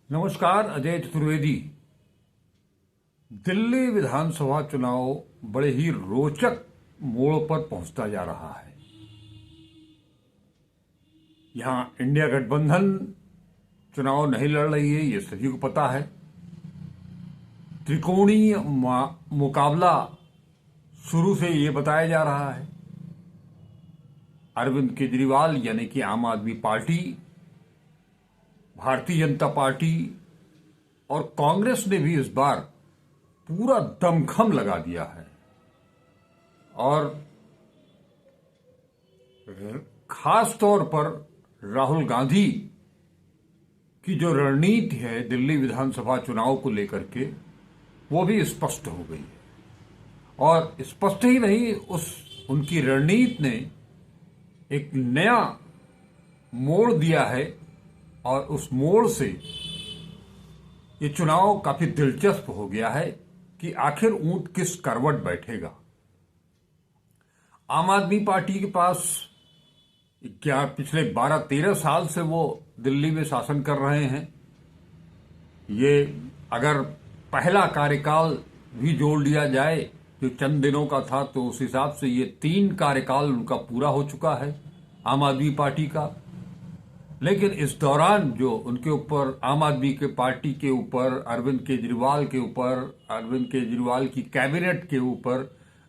नमस्कार। अजय चतुर्वेदी। दिल्ली विधानसभा चुनाव बड़े ही रोचक मोड़ पर पहुंचता जा रहा है। यहां इंडिया गठबंधन चुनाव नहीं लड़ रही है, ये सभी को पता है। त्रिकोणीय मुकाबला शुरू से ये बताया जा रहा है। अरविंद केजरीवाल यानी कि आम आदमी पार्टी, भारतीय जनता पार्टी और कांग्रेस ने भी इस बार पूरा दमखम लगा दिया है और खास तौर पर राहुल गांधी की जो रणनीति है दिल्ली विधानसभा चुनाव को लेकर के, वो भी स्पष्ट हो गई है। और स्पष्ट ही नहीं, उनकी रणनीति ने एक नया मोड़ दिया है और उस मोड़ से ये चुनाव काफी दिलचस्प हो गया है कि आखिर ऊंट किस करवट बैठेगा। आम आदमी पार्टी के पास पिछले 12-13 साल से वो दिल्ली में शासन कर रहे हैं। ये अगर पहला कार्यकाल भी जोड़ लिया जाए जो चंद दिनों का था, तो उस हिसाब से ये 3 कार्यकाल उनका पूरा हो चुका है आम आदमी पार्टी का। लेकिन इस दौरान जो उनके ऊपर, आम आदमी के पार्टी के ऊपर, अरविंद केजरीवाल के ऊपर, अरविंद केजरीवाल की कैबिनेट के ऊपर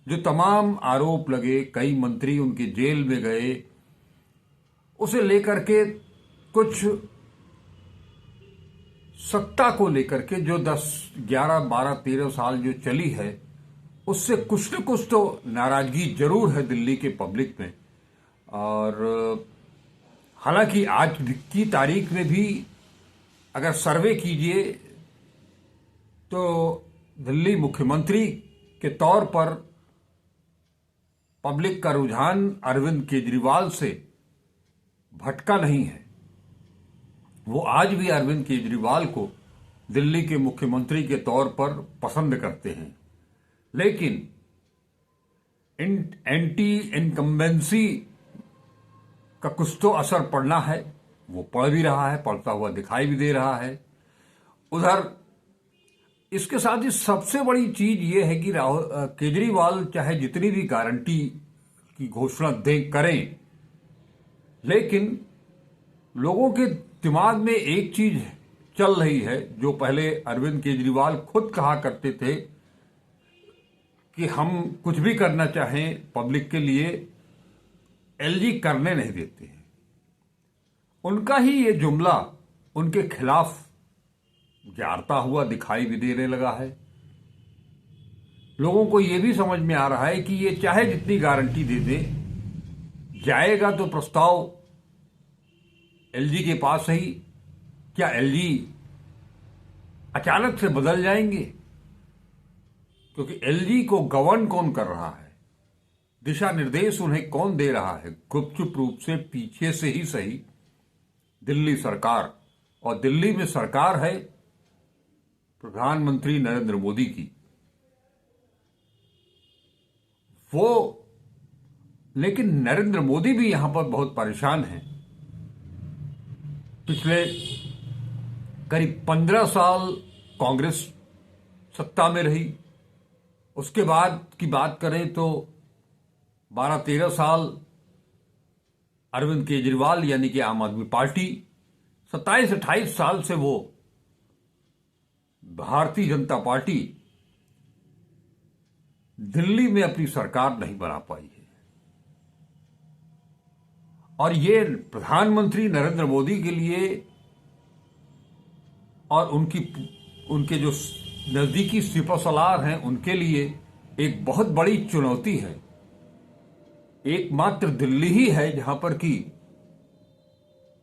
जो तमाम आरोप लगे, कई मंत्री उनके जेल में गए, उसे लेकर के कुछ सत्ता को लेकर के जो 10, 11, 12, 13 साल जो चली है, उससे कुछ न कुछ तो नाराजगी जरूर है दिल्ली के पब्लिक में। और हालांकि आज की तारीख में भी अगर सर्वे कीजिए तो दिल्ली मुख्यमंत्री के तौर पर पब्लिक का रुझान अरविंद केजरीवाल से भटका नहीं है। वो आज भी अरविंद केजरीवाल को दिल्ली के मुख्यमंत्री के तौर पर पसंद करते हैं। लेकिन एंटी इनकम्बेंसी का कुछ तो असर पड़ना है, वो पड़ भी रहा है, पड़ता हुआ दिखाई भी दे रहा है। उधर इसके साथ ही सबसे बड़ी चीज ये है कि केजरीवाल चाहे जितनी भी गारंटी की घोषणा करें, लेकिन लोगों के दिमाग में एक चीज चल रही है जो पहले अरविंद केजरीवाल खुद कहा करते थे कि हम कुछ भी करना चाहें पब्लिक के लिए, एलजी करने नहीं देते हैं। उनका ही ये जुमला उनके खिलाफ जारता हुआ दिखाई भी देने लगा है। लोगों को यह भी समझ में आ रहा है कि ये चाहे जितनी गारंटी दे दे, जाएगा तो प्रस्ताव एलजी के पास ही। क्या एलजी अचानक से बदल जाएंगे? क्योंकि एलजी को गवर्न कौन कर रहा है, दिशा निर्देश उन्हें कौन दे रहा है? गुपचुप रूप से, पीछे से ही सही, दिल्ली सरकार। और दिल्ली में सरकार है प्रधानमंत्री नरेंद्र मोदी की। लेकिन नरेंद्र मोदी भी यहां पर बहुत परेशान हैं। पिछले करीब 15 साल कांग्रेस सत्ता में रही। उसके बाद की बात करें तो 12-13 साल अरविंद केजरीवाल यानी कि आम आदमी पार्टी, 27-28 साल से वो भारतीय जनता पार्टी दिल्ली में अपनी सरकार नहीं बना पाई है। और ये प्रधानमंत्री नरेंद्र मोदी के लिए और उनके जो नजदीकी सिपहसालार हैं उनके लिए एक बहुत बड़ी चुनौती है। एकमात्र दिल्ली ही है जहां पर कि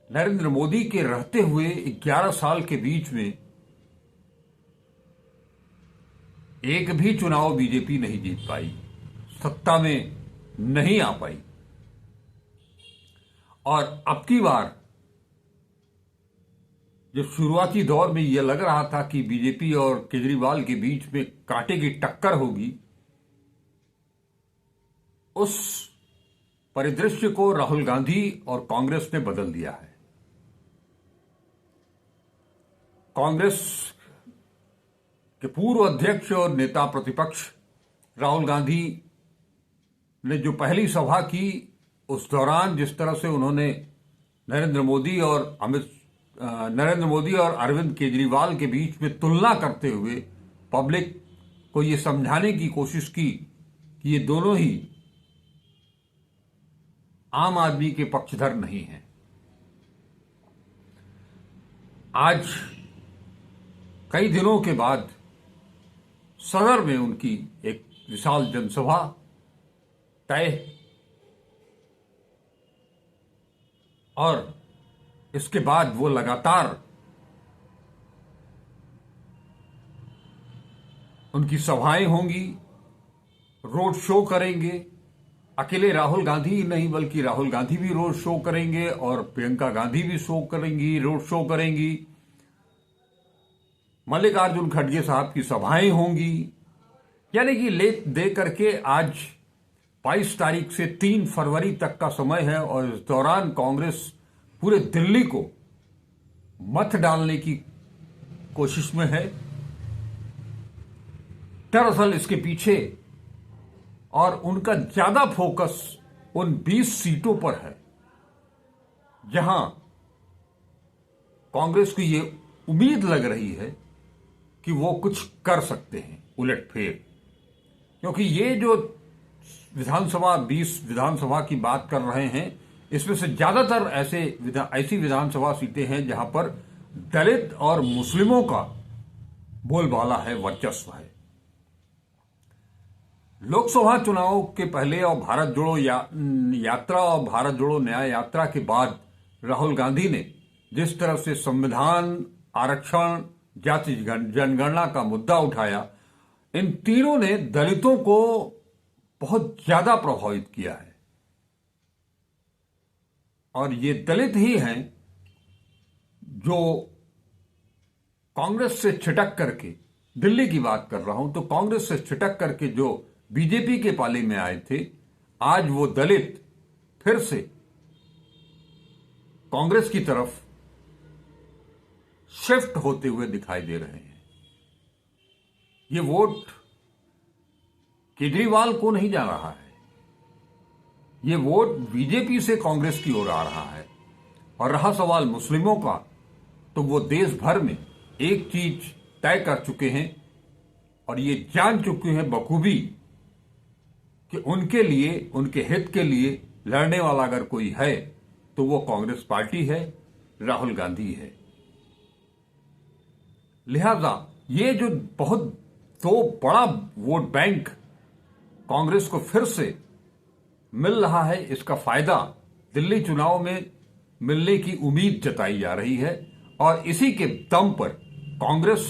नरेंद्र मोदी के रहते हुए 11 साल के बीच में एक भी चुनाव बीजेपी नहीं जीत पाई, सत्ता में नहीं आ पाई। और अब की बार जब शुरुआती दौर में यह लग रहा था कि बीजेपी और केजरीवाल के बीच में कांटे की टक्कर होगी, उस परिदृश्य को राहुल गांधी और कांग्रेस ने बदल दिया है। कांग्रेस के पूर्व अध्यक्ष और नेता प्रतिपक्ष राहुल गांधी ने जो पहली सभा की, उस दौरान जिस तरह से उन्होंने नरेंद्र मोदी और अरविंद केजरीवाल के बीच में तुलना करते हुए पब्लिक को ये समझाने की कोशिश की कि ये दोनों ही आम आदमी के पक्षधर नहीं हैं। आज कई दिनों के बाद सदर में उनकी एक विशाल जनसभा तय, और इसके बाद वो लगातार उनकी सभाएं होंगी, रोड शो करेंगे। अकेले राहुल गांधी ही नहीं, बल्कि राहुल गांधी भी रोड शो करेंगे और प्रियंका गांधी भी रोड शो करेंगी। मल्लिकार्जुन खड़गे साहब की सभाएं होंगी। यानी कि ले दे करके आज 22 तारीख से 3 फरवरी तक का समय है, और इस दौरान कांग्रेस पूरे दिल्ली को मत डालने की कोशिश में है। दरअसल इसके पीछे और उनका ज्यादा फोकस उन 20 सीटों पर है जहां कांग्रेस को ये उम्मीद लग रही है कि वो कुछ कर सकते हैं उलटफेर। क्योंकि ये जो 20 विधानसभा की बात कर रहे हैं, इसमें से ज्यादातर ऐसी विधानसभा सीटें हैं जहां पर दलित और मुस्लिमों का बोलबाला है, वर्चस्व है। लोकसभा चुनाव के पहले और भारत जोड़ो यात्रा और भारत जोड़ो न्याय यात्रा के बाद राहुल गांधी ने जिस तरह से संविधान, आरक्षण, जाति जनगणना का मुद्दा उठाया, इन तीनों ने दलितों को बहुत ज्यादा प्रभावित किया है। और ये दलित ही हैं जो कांग्रेस से छिटक करके, दिल्ली की बात कर रहा हूं, तो कांग्रेस से छिटक करके जो बीजेपी के पाले में आए थे, आज वो दलित फिर से कांग्रेस की तरफ शिफ्ट होते हुए दिखाई दे रहे हैं। ये वोट केजरीवाल को नहीं जा रहा है, ये वोट बीजेपी से कांग्रेस की ओर आ रहा है। और रहा सवाल मुस्लिमों का, तो वो देश भर में एक चीज तय कर चुके हैं और ये जान चुके हैं बखूबी कि उनके लिए, उनके हित के लिए लड़ने वाला अगर कोई है तो वो कांग्रेस पार्टी है, राहुल गांधी है। लिहाजा ये जो बहुत बड़ा वोट बैंक कांग्रेस को फिर से मिल रहा है, इसका फायदा दिल्ली चुनाव में मिलने की उम्मीद जताई जा रही है। और इसी के दम पर कांग्रेस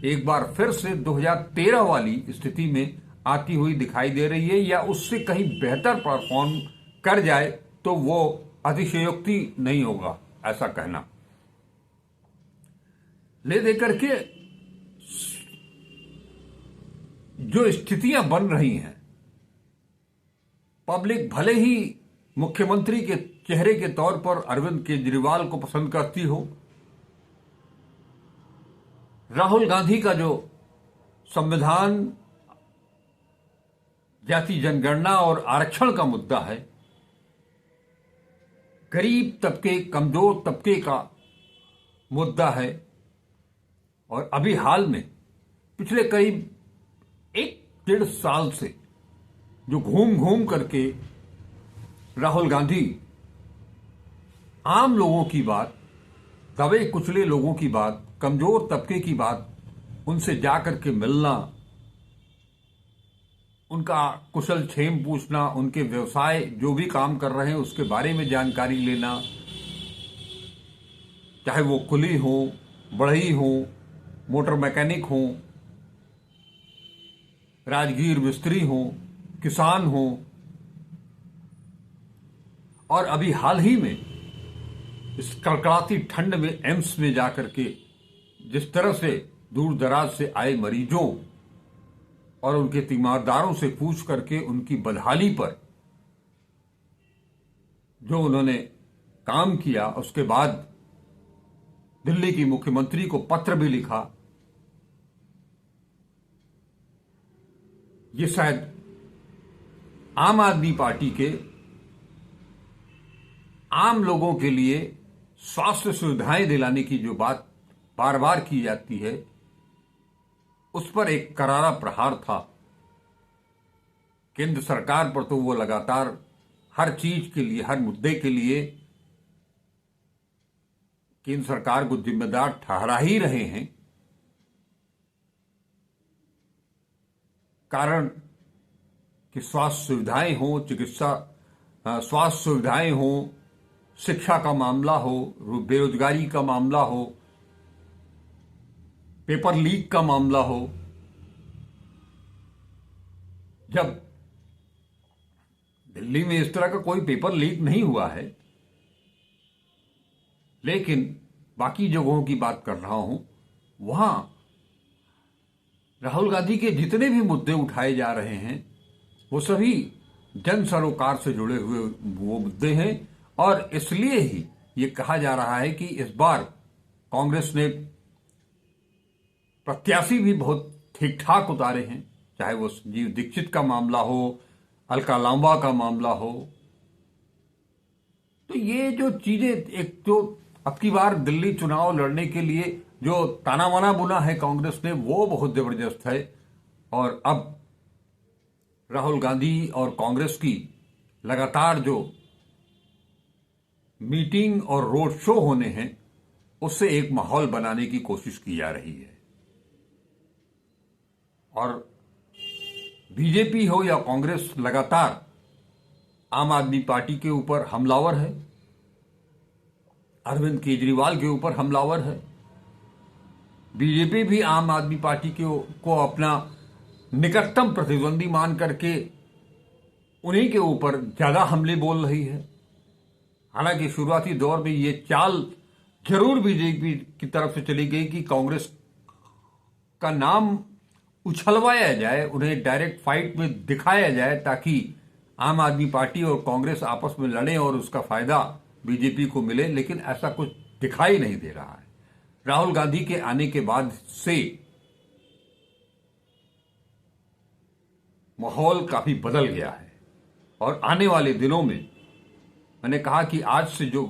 एक बार फिर से 2013 वाली स्थिति में आती हुई दिखाई दे रही है, या उससे कहीं बेहतर परफॉर्म कर जाए तो वो अतिशयोक्ति नहीं होगा ऐसा कहना। ले देकर के जो स्थितियां बन रही हैं, पब्लिक भले ही मुख्यमंत्री के चेहरे के तौर पर अरविंद केजरीवाल को पसंद करती हो, राहुल गांधी का जो संविधान, जाति जनगणना और आरक्षण का मुद्दा है, गरीब तबके, कमजोर तबके का मुद्दा है, और अभी हाल में पिछले करीब 1-1.5 साल से जो घूम घूम करके राहुल गांधी आम लोगों की बात, दबे कुचले लोगों की बात, कमजोर तबके की बात, उनसे जाकर के मिलना, उनका कुशल क्षेम पूछना, उनके व्यवसाय जो भी काम कर रहे हैं उसके बारे में जानकारी लेना, चाहे वो कुली हो, बढ़ई हो, मोटर मैकेनिक हो, राजगीर मिस्त्री हो, किसान हो। और अभी हाल ही में इस कड़कड़ाती ठंड में एम्स में जाकर के जिस तरह से दूर दराज से आए मरीजों और उनके तीमारदारों से पूछ करके उनकी बदहाली पर जो उन्होंने काम किया, उसके बाद दिल्ली की मुख्यमंत्री को पत्र भी लिखा। ये शायद आम आदमी पार्टी के आम लोगों के लिए स्वास्थ्य सुविधाएं दिलाने की जो बात बार बार की जाती है, उस पर एक करारा प्रहार था। केंद्र सरकार पर तो वो लगातार हर चीज के लिए, हर मुद्दे के लिए केंद्र सरकार को जिम्मेदार ठहरा ही रहे हैं। कारण कि स्वास्थ्य सुविधाएं हो, स्वास्थ्य सुविधाएं हो, शिक्षा का मामला हो, बेरोजगारी का मामला हो, पेपर लीक का मामला हो। जब दिल्ली में इस तरह का कोई पेपर लीक नहीं हुआ है, लेकिन बाकी जगहों की बात कर रहा हूं, वहां राहुल गांधी के जितने भी मुद्दे उठाए जा रहे हैं वो सभी जन सरोकार से जुड़े हुए वो मुद्दे हैं। और इसलिए ही ये कहा जा रहा है कि इस बार कांग्रेस ने प्रत्याशी भी बहुत ठीक ठाक उतारे हैं, चाहे वो संजीव दीक्षित का मामला हो, अलका लांबा का मामला हो। तो ये जो चीजें, एक तो अब की बार दिल्ली चुनाव लड़ने के लिए जो ताना बाना बुना है कांग्रेस ने, वो बहुत जबरदस्त है। और अब राहुल गांधी और कांग्रेस की लगातार जो मीटिंग और रोड शो होने हैं, उससे एक माहौल बनाने की कोशिश की जा रही है। और बीजेपी हो या कांग्रेस लगातार आम आदमी पार्टी के ऊपर हमलावर है, अरविंद केजरीवाल के ऊपर हमलावर है। बीजेपी भी आम आदमी पार्टी को अपना निकटतम प्रतिद्वंदी मान करके उन्हीं के ऊपर ज्यादा हमले बोल रही है। हालांकि शुरुआती दौर में ये चाल जरूर बीजेपी की तरफ से चली गई कि कांग्रेस का नाम उछलवाया जाए, उन्हें डायरेक्ट फाइट में दिखाया जाए, ताकि आम आदमी पार्टी और कांग्रेस आपस में लड़ें और उसका फायदा बीजेपी को मिले। लेकिन ऐसा कुछ दिखाई नहीं दे रहा है। राहुल गांधी के आने के बाद से माहौल काफी बदल गया है। और आने वाले दिनों में, मैंने कहा कि आज से जो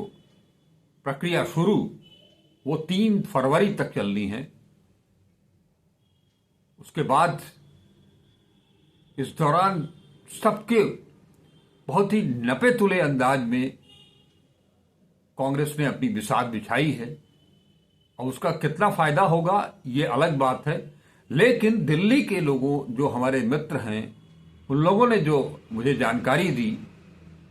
प्रक्रिया शुरू, वो 3 फरवरी तक चलनी है। उसके बाद इस दौरान सबके बहुत ही नपे तुले अंदाज में कांग्रेस ने अपनी बिसात बिछाई है। और उसका कितना फायदा होगा ये अलग बात है। लेकिन दिल्ली के लोगों, जो हमारे मित्र हैं, उन लोगों ने जो मुझे जानकारी दी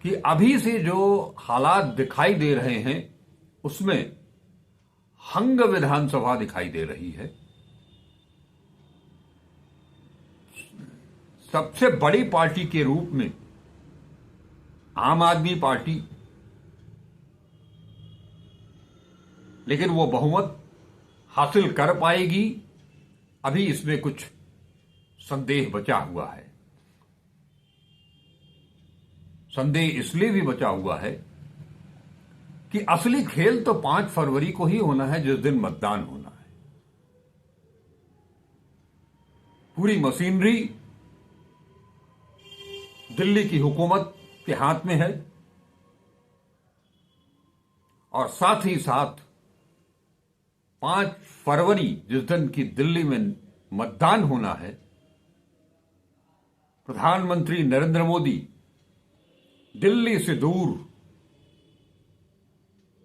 कि अभी से जो हालात दिखाई दे रहे हैं, उसमें हंग विधानसभा दिखाई दे रही है। सबसे बड़ी पार्टी के रूप में आम आदमी पार्टी, लेकिन वो बहुमत हासिल कर पाएगी, अभी इसमें कुछ संदेह बचा हुआ है। संदेह इसलिए भी बचा हुआ है कि असली खेल तो 5 फरवरी को ही होना है, जिस दिन मतदान होना है। पूरी मशीनरी दिल्ली की हुकूमत के हाथ में है। और साथ ही साथ 5 फरवरी जिस दिन की दिल्ली में मतदान होना है, प्रधानमंत्री नरेंद्र मोदी दिल्ली से दूर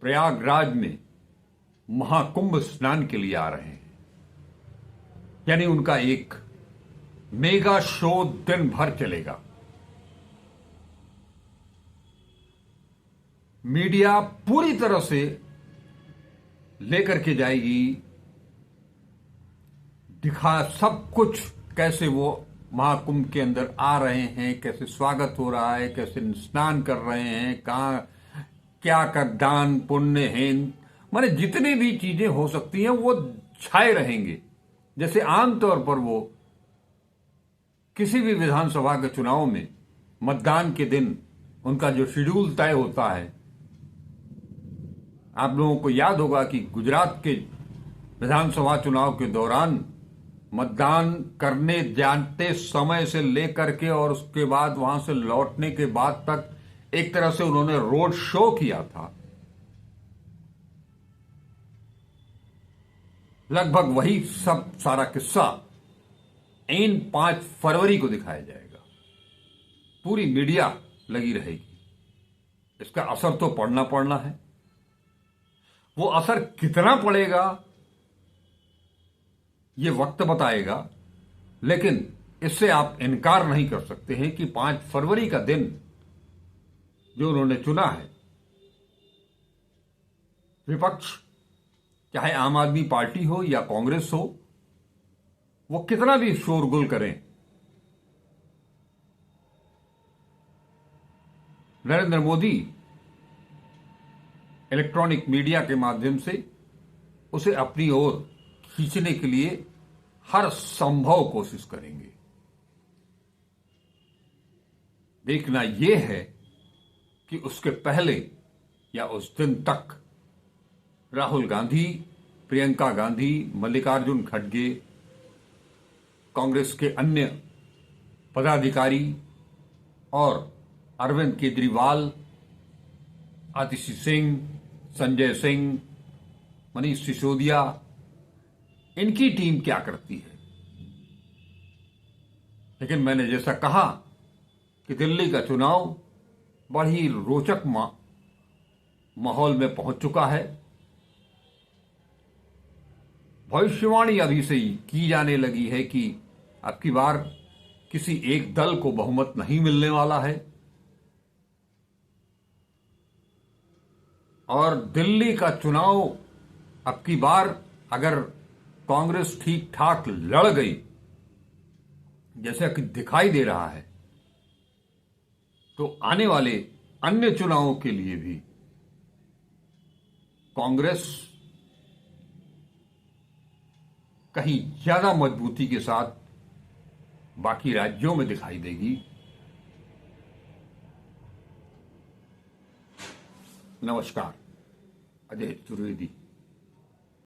प्रयागराज में महाकुंभ स्नान के लिए आ रहे हैं। यानी उनका एक मेगा शो दिन भर चलेगा। मीडिया पूरी तरह से लेकर के जाएगी, दिखा सब कुछ, कैसे वो महाकुंभ के अंदर आ रहे हैं, कैसे स्वागत हो रहा है, कैसे स्नान कर रहे हैं, कहां क्या कर दान पुण्य है, माने जितनी भी चीजें हो सकती हैं वो छाए रहेंगे। जैसे आमतौर पर वो किसी भी विधानसभा के चुनाव में मतदान के दिन उनका जो शेड्यूल तय होता है, आप लोगों को याद होगा कि गुजरात के विधानसभा चुनाव के दौरान मतदान करने जाते समय से लेकर के और उसके बाद वहां से लौटने के बाद तक एक तरह से उन्होंने रोड शो किया था। लगभग वही सब सारा किस्सा इन 5 फरवरी को दिखाया जाएगा। पूरी मीडिया लगी रहेगी। इसका असर तो पड़ना है। वो असर कितना पड़ेगा ये वक्त बताएगा, लेकिन इससे आप इनकार नहीं कर सकते हैं कि 5 फरवरी का दिन जो उन्होंने चुना है, विपक्ष चाहे आम आदमी पार्टी हो या कांग्रेस हो, वो कितना भी शोरगुल करें, नरेंद्र मोदी इलेक्ट्रॉनिक मीडिया के माध्यम से उसे अपनी ओर खींचने के लिए हर संभव कोशिश करेंगे। देखना यह है कि उसके पहले या उस दिन तक राहुल गांधी, प्रियंका गांधी, मल्लिकार्जुन खड़गे, कांग्रेस के अन्य पदाधिकारी और अरविंद केजरीवाल, आतिशी सिंह, संजय सिंह, मनीष सिसोदिया, इनकी टीम क्या करती है। लेकिन मैंने जैसा कहा कि दिल्ली का चुनाव बड़ी रोचक माहौल में पहुंच चुका है। भविष्यवाणी अभी से ही की जाने लगी है कि अब की बार किसी एक दल को बहुमत नहीं मिलने वाला है और दिल्ली का चुनाव अब की बार अगर कांग्रेस ठीक ठाक लड़ गई, जैसा कि दिखाई दे रहा है, तो आने वाले अन्य चुनावों के लिए भी कांग्रेस कहीं ज्यादा मजबूती के साथ बाकी राज्यों में दिखाई देगी। नमस्कार, अजय चतुर्वेदी।